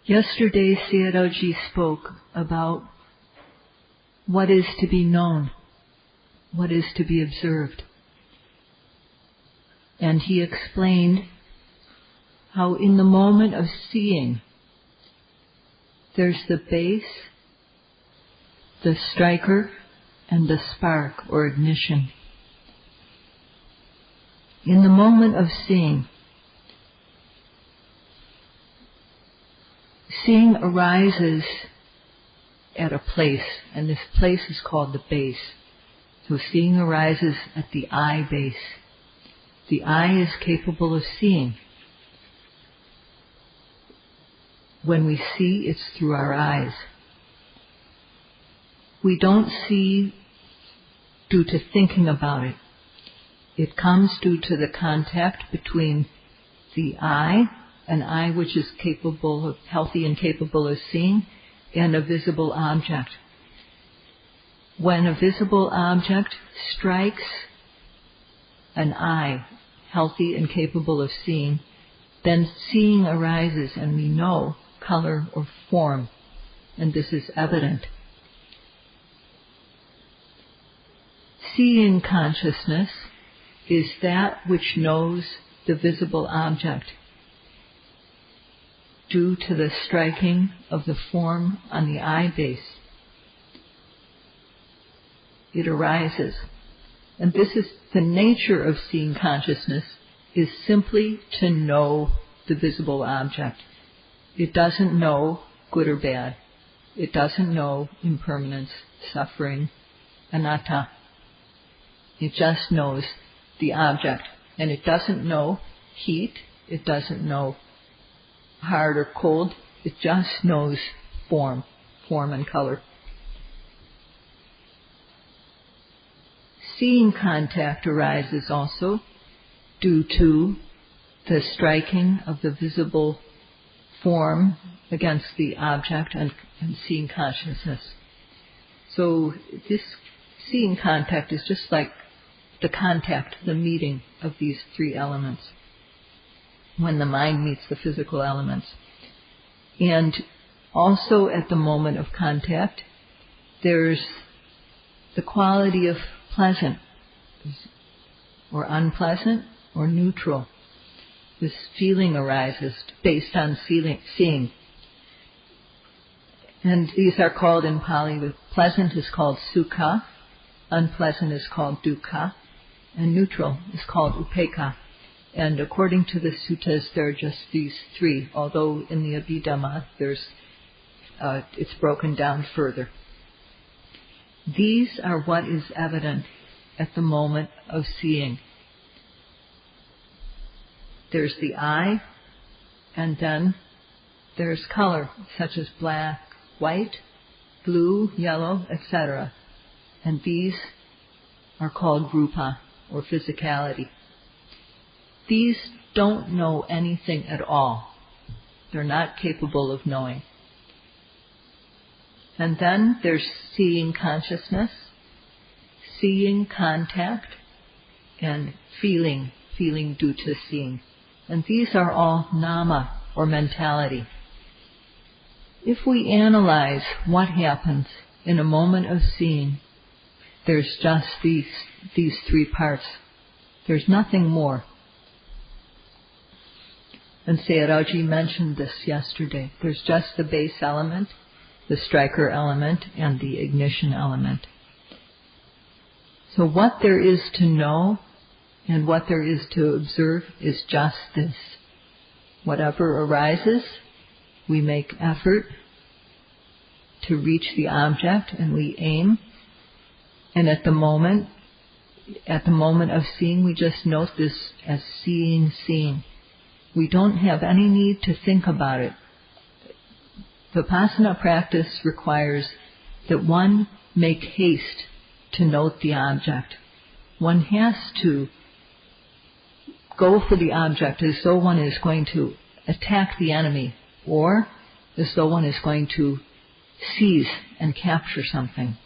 Yesterday, Sayadaw spoke about what is to be known, what is to be observed. And he explained how in the moment of seeing, there's the base, the striker, and the spark or ignition. In the moment of seeing arises at a place, and this place is called the base. So seeing arises at the eye base. The eye is capable of seeing. When we see, it's through our eyes. We don't see due to thinking about it. It comes due to the contact between the eye, an eye which is capable of, healthy and capable of seeing, and a visible object. When a visible object strikes an eye, healthy and capable of seeing, then seeing arises and we know color or form, and this is evident. Seeing consciousness is that which knows the visible object due to the striking of the form on the eye base. It arises. And this is the nature of seeing consciousness, is simply to know the visible object. It doesn't know good or bad. It doesn't know impermanence, suffering, anatta. It just knows the object. And it doesn't know heat. It doesn't know hard or cold. It just knows form and color. Seeing contact arises also due to the striking of the visible form against the object and seeing consciousness. So this seeing contact is just like the contact, the meeting of these three elements when the mind meets the physical elements. And also at the moment of contact, there's the quality of pleasant or unpleasant or neutral. This feeling arises based on seeing. And these are called in Pali, pleasant is called sukha, unpleasant is called dukkha, and neutral is called upekkha. And according to the suttas, there are just these three, although in the Abhidhamma it's broken down further. These are what is evident at the moment of seeing. There's the eye, and then there's color, such as black, white, blue, yellow, etc. And these are called rupa, or physicality. These don't know anything at all. They're not capable of knowing. And then there's seeing consciousness, seeing contact, and feeling due to seeing. And these are all nama, or mentality. If we analyze what happens in a moment of seeing, there's just these three parts. There's nothing more. And Sayadaw mentioned this yesterday. There's just the base element, the striker element, and the ignition element. So what there is to know and what there is to observe is just this. Whatever arises, we make effort to reach the object and we aim. And at the moment of seeing, we just note this as seeing. We don't have any need to think about it. Vipassana practice requires that one make haste to note the object. One has to go for the object as though one is going to attack the enemy, or as though one is going to seize and capture something.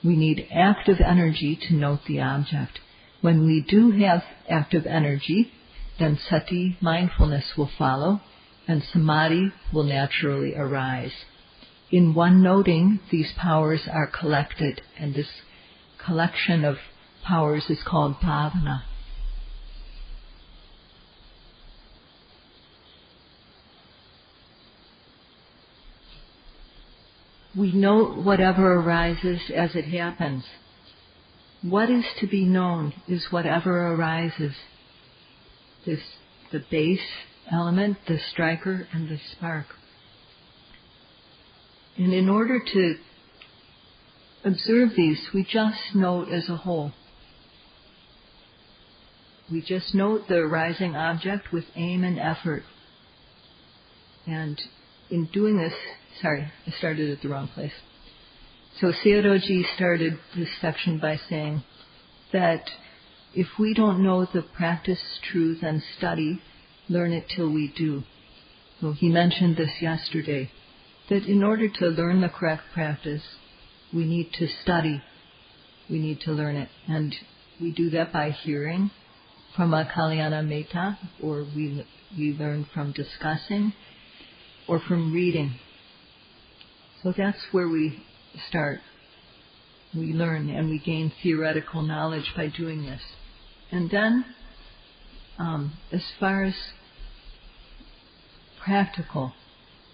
We need active energy to note the object. When we do have active energy, then sati, mindfulness, will follow, and samadhi will naturally arise. In one noting, these powers are collected, and this collection of powers is called bhavana. We note whatever arises as it happens. What is to be known is whatever arises. The base element, the striker, and the spark. And in order to observe these, we just note as a whole. We just note the arising object with aim and effort. And in doing this, I started at the wrong place. So Sayadaw started this section by saying that if we don't know the practice, truth, and study, learn it till we do. So he mentioned this yesterday, that in order to learn the correct practice, we need to study. We need to learn it. And we do that by hearing from a Kalyana Metta, or we learn from discussing, or from reading. So that's where we start. We learn and we gain theoretical knowledge by doing this. And then, as far as practical,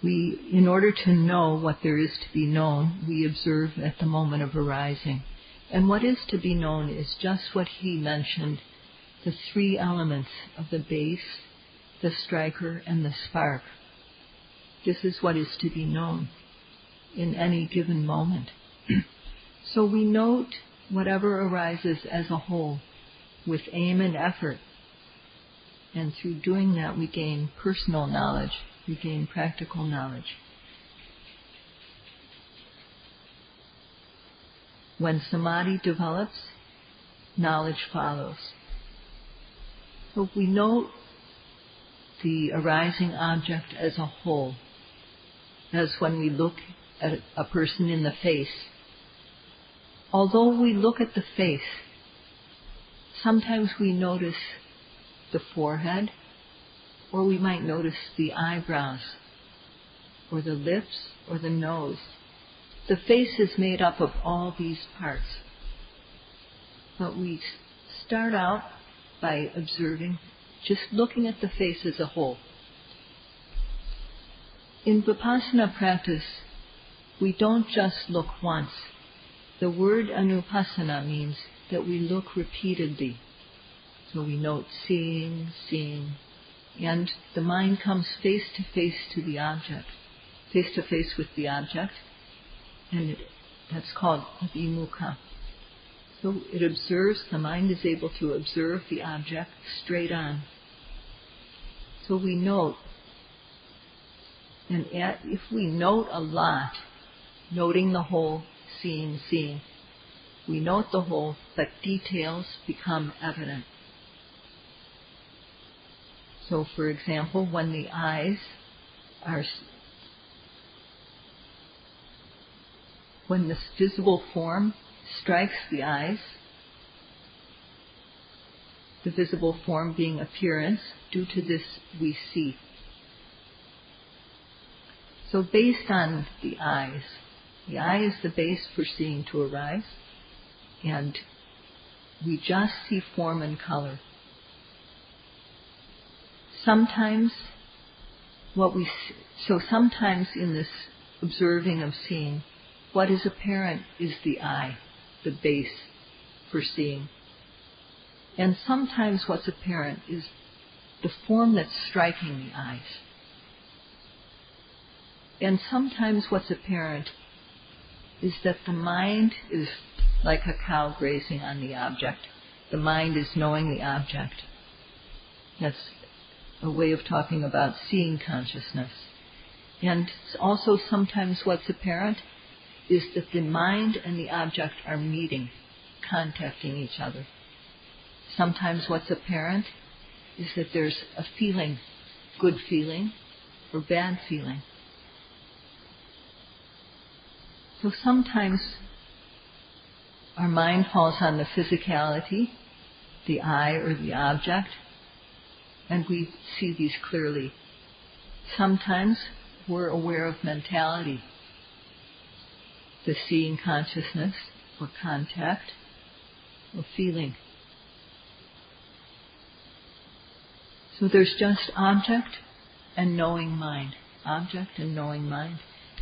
in order to know what there is to be known, we observe at the moment of arising. And what is to be known is just what he mentioned, the three elements of the base, the striker, and the spark. This is what is to be known in any given moment. So we note whatever arises as a whole with aim and effort. And through doing that, we gain personal knowledge. We gain practical knowledge. When samadhi develops, knowledge follows. So we note the arising object as a whole, as when we look at a person in the face. Although we look at the face, sometimes we notice the forehead, or we might notice the eyebrows, or the lips, or the nose. The face is made up of all these parts. But we start out by observing, just looking at the face as a whole. In Vipassana practice, we don't just look once. The word Anupasana means that we look repeatedly. So we note seeing, and the mind comes face to face with the object, and that's called abhimukha. So it observes, the mind is able to observe the object straight on. So we note, and if we note a lot, noting the whole, seeing, we note the whole, but details become evident. So, for example, when the eyes when this visible form strikes the eyes, the visible form being appearance, due to this we see. So based on the eyes, the eye is the base for seeing to arise, and we just see form and color. Sometimes sometimes in this observing of seeing, what is apparent is the eye, the base for seeing. And sometimes what's apparent is the form that's striking the eyes. And sometimes what's apparent is that the mind is like a cow grazing on the object. The mind is knowing the object. That's a way of talking about seeing consciousness. And also sometimes what's apparent is that the mind and the object are meeting, contacting each other. Sometimes what's apparent is that there's a feeling, good feeling or bad feeling. So sometimes our mind falls on the physicality, the eye or the object, and we see these clearly. sometimes we're aware of mentality, the seeing consciousness, or contact, or feeling. So there's just object and knowing mind, object and knowing mind.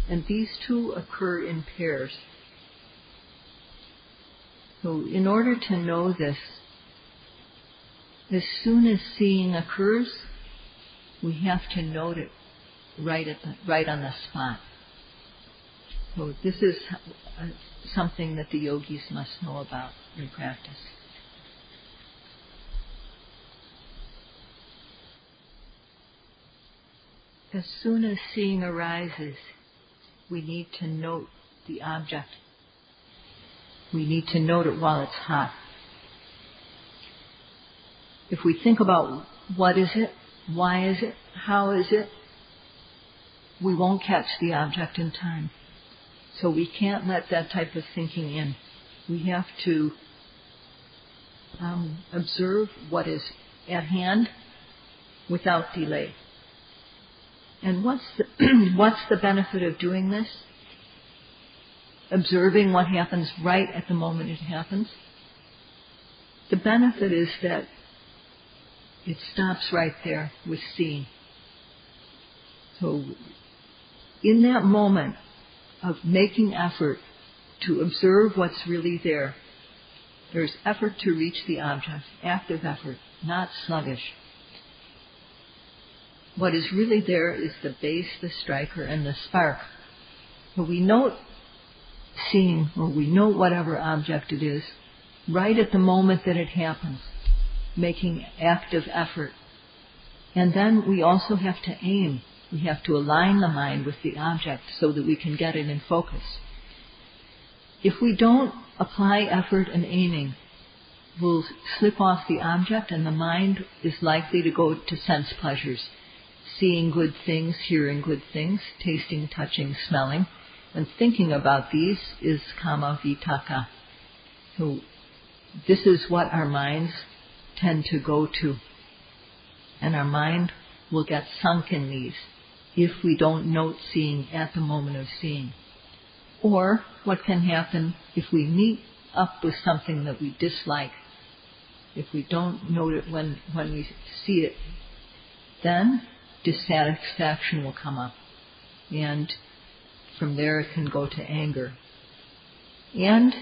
And these two occur in pairs. So in order to know this, as soon as seeing occurs, we have to note it right on the spot. So this is something that the yogis must know about in practice. As soon as seeing arises, we need to note the object. We need to note it while it's hot. If we think about what is it, why is it, how is it, we won't catch the object in time. So we can't let that type of thinking in. We have to observe what is at hand without delay. And what's the benefit of doing this? Observing what happens right at the moment it happens. The benefit is that it stops right there with seeing. So in that moment of making effort to observe what's really there, there's effort to reach the object, active effort, not sluggish. What is really there is the base, the striker, and the spark. So we note seeing, or we note whatever object it is, right at the moment that it happens, making active effort. And then we also have to aim. We have to align the mind with the object so that we can get it in focus. If we don't apply effort and aiming, we'll slip off the object and the mind is likely to go to sense pleasures. Seeing good things, hearing good things, tasting, touching, smelling, and thinking about these is kama vitaka. So this is what our minds tend to go to. And our mind will get sunk in these if we don't note seeing at the moment of seeing. Or what can happen if we meet up with something that we dislike, if we don't note it when we see it, then dissatisfaction will come up. And from there it can go to anger. And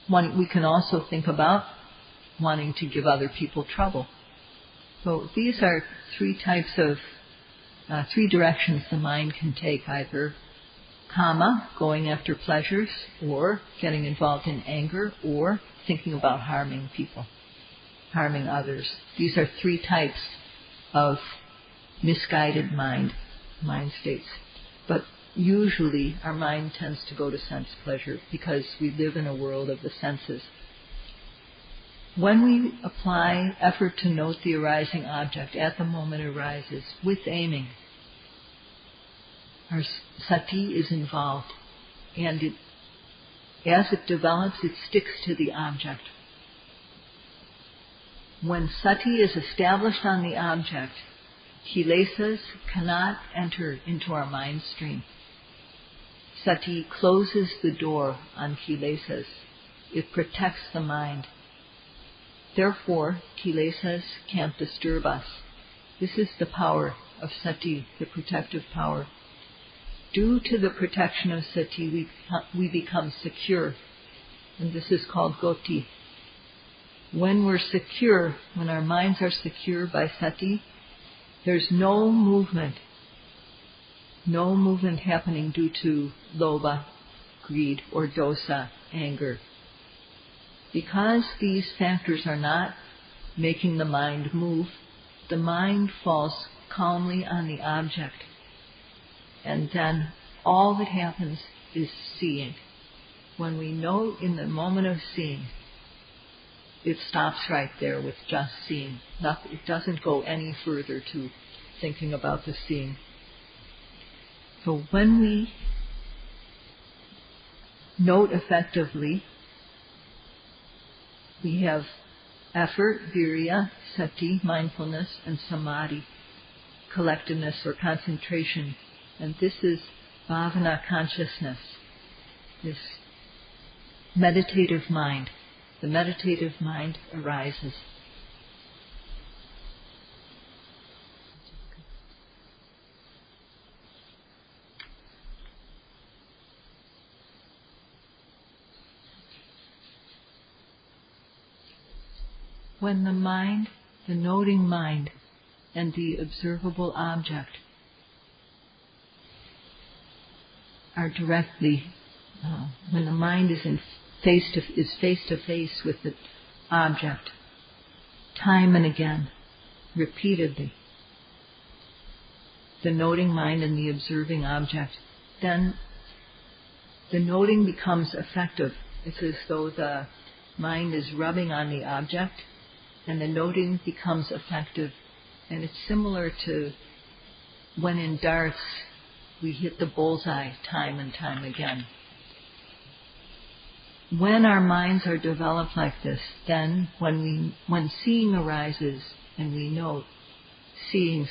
we can also think about wanting to give other people trouble. So these are three directions the mind can take, either kama, going after pleasures, or getting involved in anger, or thinking about harming people, harming others. These are three types of misguided mind states. But usually our mind tends to go to sense pleasure because we live in a world of the senses. When we apply effort to note the arising object at the moment it arises with aiming, our sati is involved, and as it develops, it sticks to the object. When sati is established on the object, kilesas cannot enter into our mind stream. Sati closes the door on kilesas. It protects the mind. Therefore, kilesas can't disturb us. This is the power of sati, the protective power. Due to the protection of sati, we become secure, and this is called goti. When we're secure, when our minds are secure by sati, there's no movement happening due to lobha, greed, or dosa, anger. Because these factors are not making the mind move, the mind falls calmly on the object. And then all that happens is seeing. When we know in the moment of seeing, it stops right there with just seeing. It doesn't go any further to thinking about the seeing. So when we note effectively, we have effort, virya, sati, mindfulness, and samadhi collectedness or concentration. And this is bhavana consciousness, this meditative mind. The meditative mind arises. When the mind, the noting mind, and the observable object are directly, when the mind is face to face with the object, time and again, repeatedly, the noting mind and the observing object, then the noting becomes effective. It's as though the mind is rubbing on the object, and the noting becomes effective. And it's similar to when in darts we hit the bullseye time and time again. When our minds are developed like this, then when seeing arises and we note, seeing,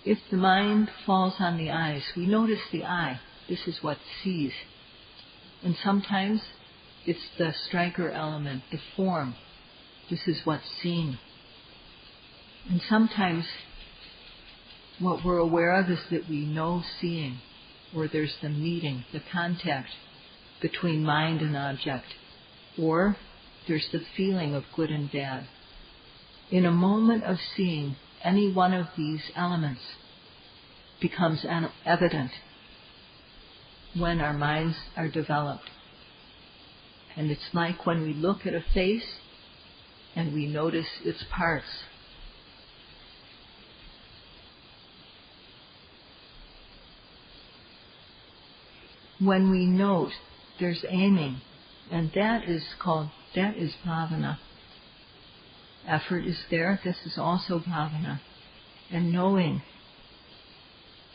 if the mind falls on the eyes, we notice the eye. This is what sees. And sometimes it's the striker element, the form. This is what's seen. And sometimes what we're aware of is that we know seeing, or there's the meeting, the contact between mind and object, or there's the feeling of good and bad. In a moment of seeing, any one of these elements becomes evident when our minds are developed. And it's like when we look at a face and we notice its parts. When we note, there's aiming, and that is bhavana. Effort is there, this is also bhavana. And knowing,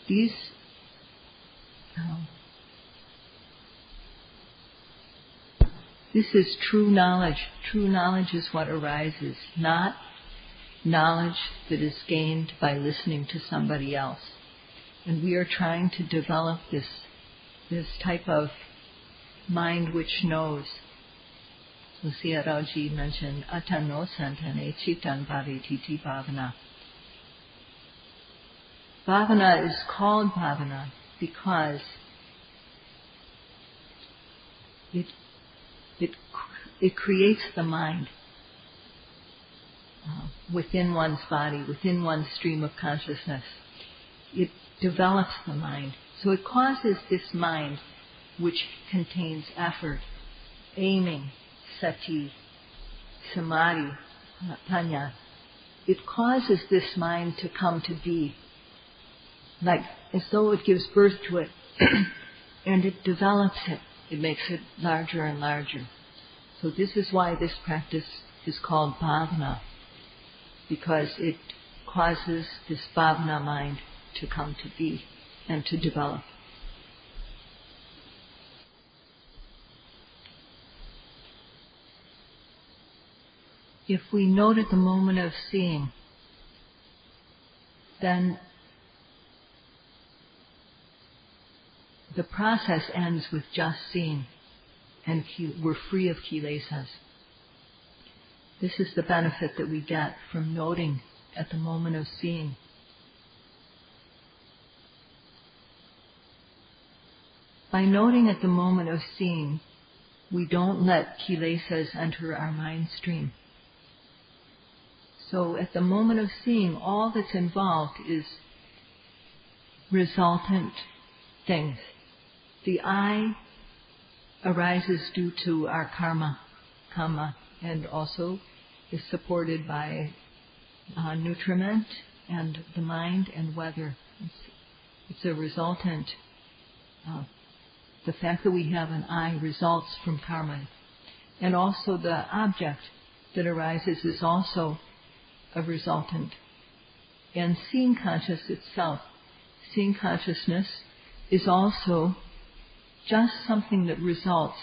these this is true knowledge. True knowledge is what arises, not knowledge that is gained by listening to somebody else. And we are trying to develop this type of mind which knows. So Sayadaw ji mentioned atano santane chitan bhavetiti bhavana. Bhavana is called bhavana because it creates the mind within one's body, within one's stream of consciousness. It develops the mind. So it causes this mind, which contains effort, aiming, sati, samadhi, panya. It causes this mind to come to be, like as though it gives birth to it, and it develops it. It makes it larger and larger. So this is why this practice is called bhavana, because it causes this bhavana mind to come to be and to develop. If we note at the moment of seeing, then the process ends with just seeing, and we're free of kilesas. This is the benefit that we get from noting at the moment of seeing. By noting at the moment of seeing, we don't let kilesas enter our mind stream. So at the moment of seeing, all that's involved is resultant things. The I arises due to our karma, and also is supported by nutriment and the mind and weather. It's a resultant. The fact that we have an I results from karma. And also the object that arises is also a resultant. And seeing consciousness itself, seeing consciousness is also just something that results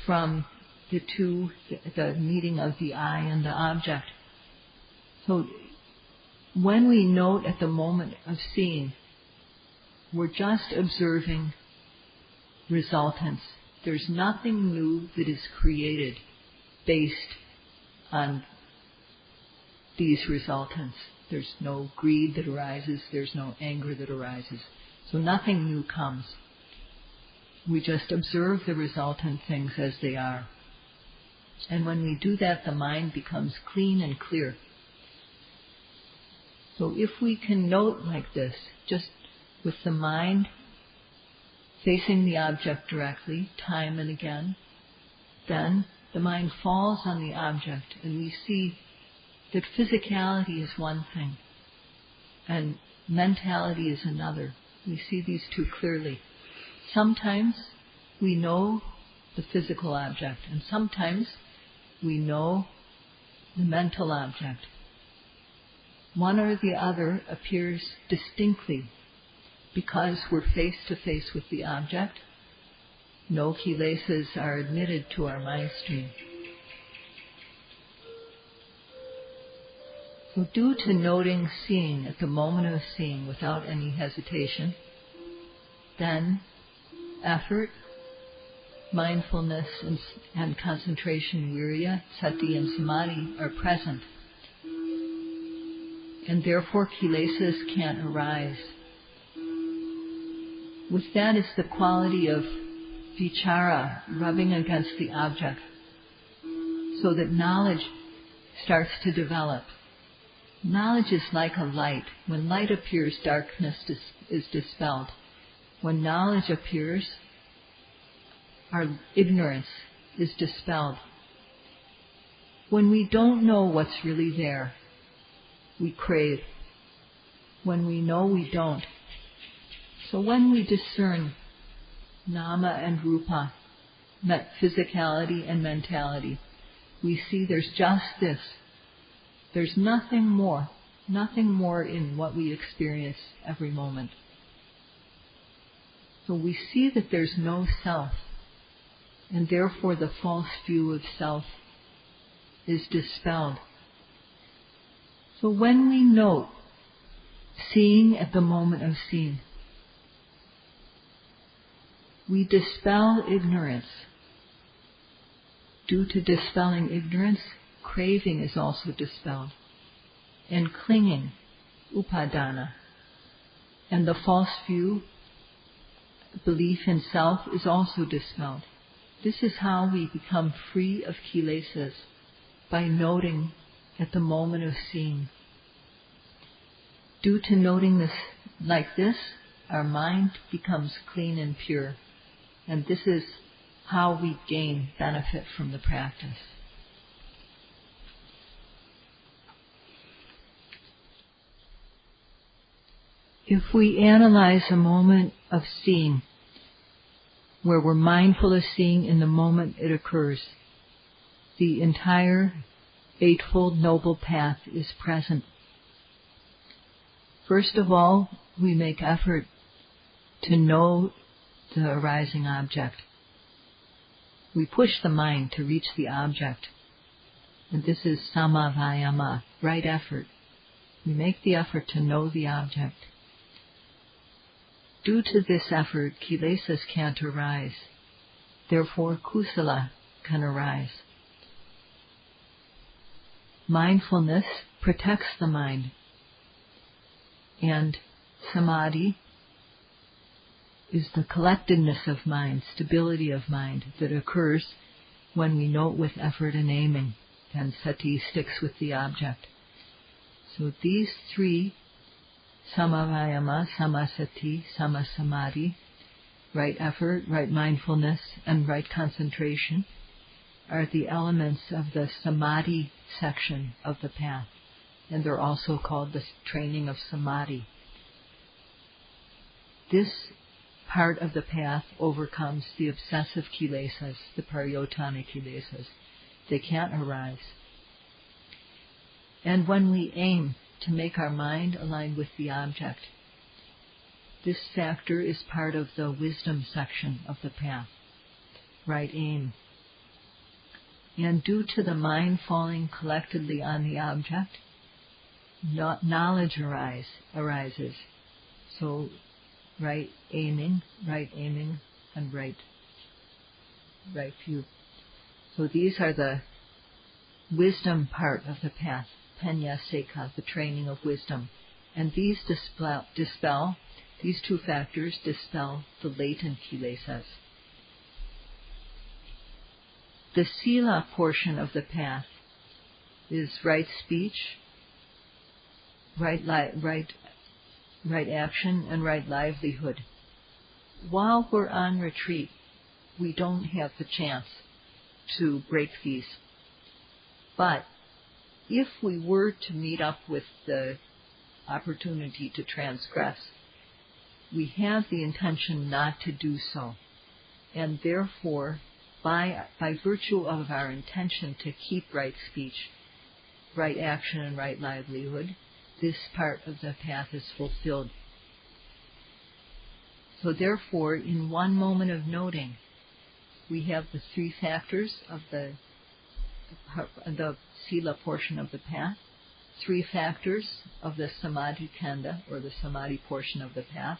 from the meeting of the I and the object. So when we note at the moment of seeing, we're just observing resultants. There's nothing new that is created based on these resultants. There's no greed that arises, there's no anger that arises. So nothing new comes. We just observe the resultant things as they are. And when we do that, the mind becomes clean and clear. So if we can note like this, just with the mind facing the object directly, time and again, then the mind falls on the object and we see that physicality is one thing and mentality is another. We see these two clearly. Sometimes we know the physical object and sometimes we know the mental object. One or the other appears distinctly because we're face to face with the object. No kilesas are admitted to our mind stream. So due to noting seeing at the moment of seeing without any hesitation, then effort, mindfulness and concentration, virya, sati and samadhi are present. And therefore kilesas can't arise. With that is the quality of vichara, rubbing against the object, so that knowledge starts to develop. Knowledge is like a light. When light appears, darkness is dispelled. When knowledge appears, our ignorance is dispelled. When we don't know what's really there, we crave. When we know, we don't. So when we discern nama and rupa, physicality and mentality, we see there's just this. There's nothing more in what we experience every moment. So we see that there's no self, and therefore the false view of self is dispelled. So when we note seeing at the moment of seeing, we dispel ignorance. Due to dispelling ignorance, craving is also dispelled, and clinging, upadana, and the false view, belief in self, is also dispelled. This is how we become free of kilesas, by noting at the moment of seeing. Due to noting this like this, our mind becomes clean and pure, and this is how we gain benefit from the practice. If we analyze a moment of seeing, where we're mindful of seeing in the moment it occurs, the entire Eightfold Noble Path is present. First of all, we make effort to know the arising object. We push the mind to reach the object, and this is samavayama, right effort. We make the effort to know the object. Due to this effort, kilesas can't arise. Therefore, kusala can arise. Mindfulness protects the mind, and samadhi is the collectedness of mind, stability of mind that occurs when we note with effort and aiming, and sati sticks with the object. So these three, samavayama, samasati, samasamadhi, right effort, right mindfulness, and right concentration, are the elements of the samadhi section of the path, and they're also called the training of samadhi. This part of the path overcomes the obsessive kilesas, the pariyotana kilesas. They can't arise. And when we aim to make our mind align with the object, this factor is part of the wisdom section of the path, right aim. And due to the mind falling collectedly on the object, knowledge arises. So right aiming, and right view. So these are the wisdom part of the path, Panya Seka, the training of wisdom. And these dispel, these two factors dispel the latent kilesas. The Sila portion of the path is right speech, right action, and right livelihood. While we're on retreat, we don't have the chance to break these. But if we were to meet up with the opportunity to transgress, we have the intention not to do so. And therefore, by virtue of our intention to keep right speech, right action, and right livelihood, this part of the path is fulfilled. So therefore, in one moment of noting, we have the three factors of the Sila portion of the path, three factors of the Samadhi Kanda, or the Samadhi portion of the path,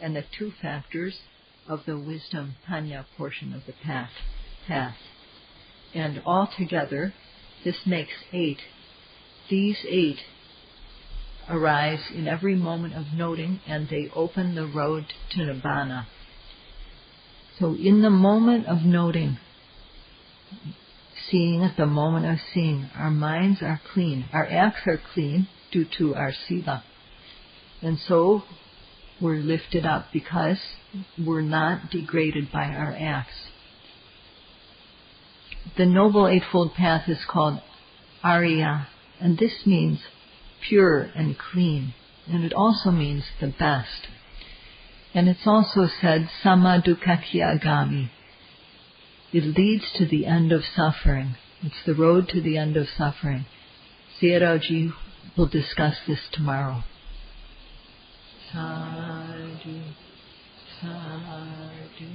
and the two factors of the wisdom Panya portion of the path. And altogether, this makes 8. These 8 arise in every moment of noting, and they open the road to Nibbana. So in the moment of noting, seeing at the moment of seeing, our minds are clean, our acts are clean due to our Sila. And so we're lifted up because we're not degraded by our acts. The Noble Eightfold Path is called Arya, and this means pure and clean, and it also means the best. And it's also said Samadukakya Agami. It leads to the end of suffering. It's the road to the end of suffering. Sayadaw will discuss this tomorrow. Sadhu, sadhu.